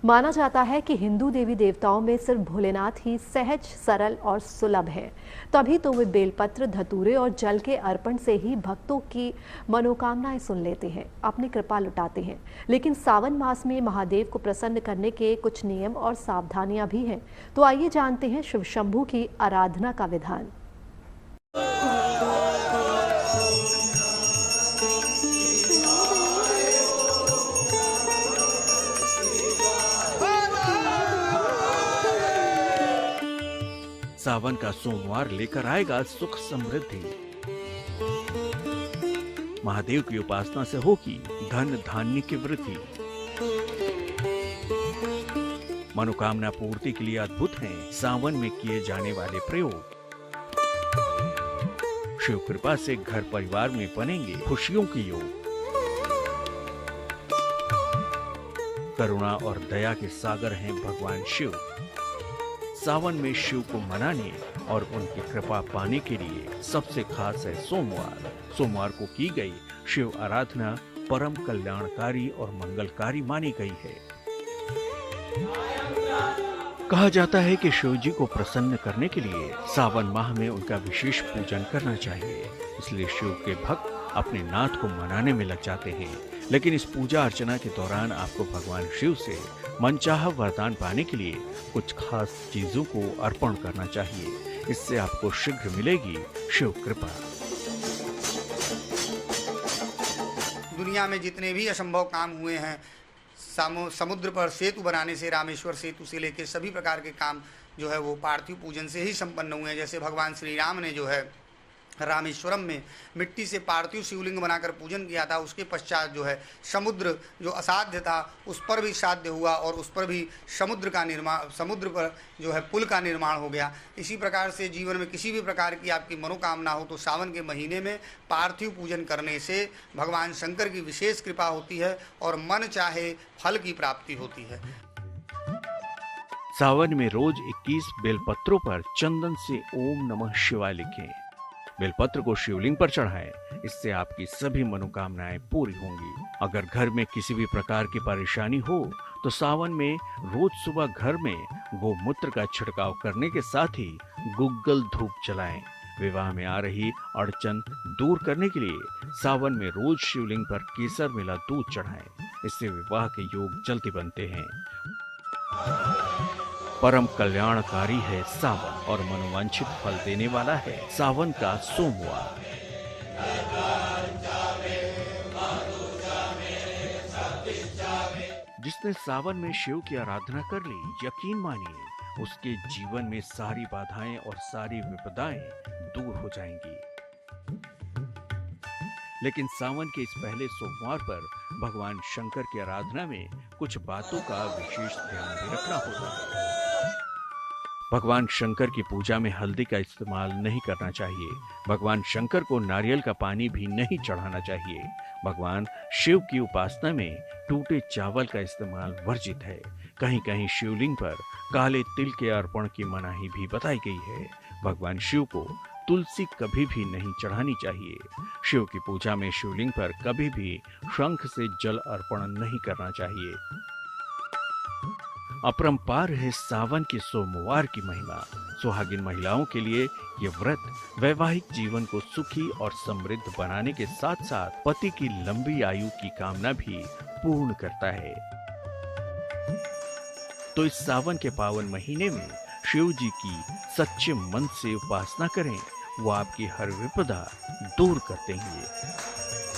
माना जाता है कि हिंदू देवी देवताओं में सिर्फ भोलेनाथ ही सहज, सरल और सुलभ हैं। तभी तो वे बेलपत्र, धतूरे और जल के अर्पण से ही भक्तों की मनोकामनाएं सुन लेते हैं, अपनी कृपा लुटाते हैं। लेकिन सावन मास में महादेव को प्रसन्न करने के कुछ नियम और सावधानियां भी हैं। तो आइए जानते हैं शिव शंभू की आराधना का विधान। सावन का सोमवार लेकर आएगा सुख समृद्धि। महादेव की उपासना से होगी धन धान्य की वृद्धि। मनोकामना पूर्ति के लिए अद्भुत हैं सावन में किए जाने वाले प्रयोग। शिव कृपा से घर परिवार में बनेंगे खुशियों के योग। करुणा और दया के सागर हैं भगवान शिव। सावन में शिव को मनाने और उनकी कृपा पाने के लिए सबसे खास है सोमवार। सोमवार को की गई शिव आराधना परम कल्याणकारी और मंगलकारी मानी गई है। कहा जाता है कि शिव जी को प्रसन्न करने के लिए सावन माह में उनका विशेष पूजन करना चाहिए। इसलिए शिव के भक्त अपने नाथ को मनाने में लग जाते हैं। लेकिन इस पूजा अर्चना के दौरान आपको भगवान शिव से मनचाहा वरदान पाने के लिए कुछ खास चीजों को अर्पण करना चाहिए। इससे आपको शीघ्र मिलेगी शिव कृपा। दुनिया में जितने भी असंभव काम हुए हैं, समुद्र पर सेतु बनाने से, रामेश्वर सेतु से लेकर सभी प्रकार के काम जो है वो पार्थिव पूजन से ही संपन्न हुए हैं। जैसे भगवान श्री राम ने जो है रामेश्वरम में मिट्टी से पार्थिव शिवलिंग बनाकर पूजन किया था। उसके पश्चात जो है समुद्र जो असाध्य था उस पर भी साध्य हुआ और उस पर भी समुद्र पर जो है पुल का निर्माण हो गया। इसी प्रकार से जीवन में किसी भी प्रकार की आपकी मनोकामना हो तो सावन के महीने में पार्थिव पूजन करने से भगवान शंकर की विशेष कृपा होती है और मन चाहे फल की प्राप्ति होती है। सावन में रोज 21 बेलपत्रों पर चंदन से ओम नमः शिवाय लिखें। बेलपत्र को शिवलिंग पर चढ़ाएं। इससे आपकी सभी मनोकामनाएं पूरी होंगी। अगर घर में किसी भी प्रकार की परेशानी हो तो सावन में रोज सुबह घर में गोमूत्र का छिड़काव करने के साथ ही गुग्गल धूप जलाएं। विवाह में आ रही अड़चन दूर करने के लिए सावन में रोज शिवलिंग पर केसर मिला दूध चढ़ाएं। इससे विवाह के योग जल्दी बनते हैं। परम कल्याणकारी है सावन और मनोवांछित फल देने वाला है सावन का सोमवार। जिसने सावन में शिव की आराधना कर ली, यकीन मानिए उसके जीवन में सारी बाधाएं और सारी विपदाएं दूर हो जाएंगी। लेकिन सावन के इस पहले सोमवार पर भगवान शंकर की आराधना में कुछ बातों का विशेष ध्यान भी रखना होता है। भगवान शंकर की पूजा में हल्दी का इस्तेमाल नहीं करना चाहिए। भगवान शंकर को नारियल का पानी भी नहीं चढ़ाना चाहिए। भगवान शिव की उपासना में टूटे चावल का इस्तेमाल वर्जित है। कहीं कहीं शिवलिंग पर काले तिल के अर्पण की मनाही भी बताई गई है। भगवान शिव को तुलसी कभी भी नहीं चढ़ानी चाहिए। शिव की पूजा में शिवलिंग पर कभी भी शंख से जल अर्पण नहीं करना चाहिए। अपरंपार है सावन के सोमवार की महिमा। सुहागिन महिलाओं के लिए ये व्रत वैवाहिक जीवन को सुखी और समृद्ध बनाने के साथ साथ पति की लंबी आयु की कामना भी पूर्ण करता है। तो इस सावन के पावन महीने में शिव जी की सच्चे मन से उपासना करें। वो आपकी हर विपदा दूर कर देंगे।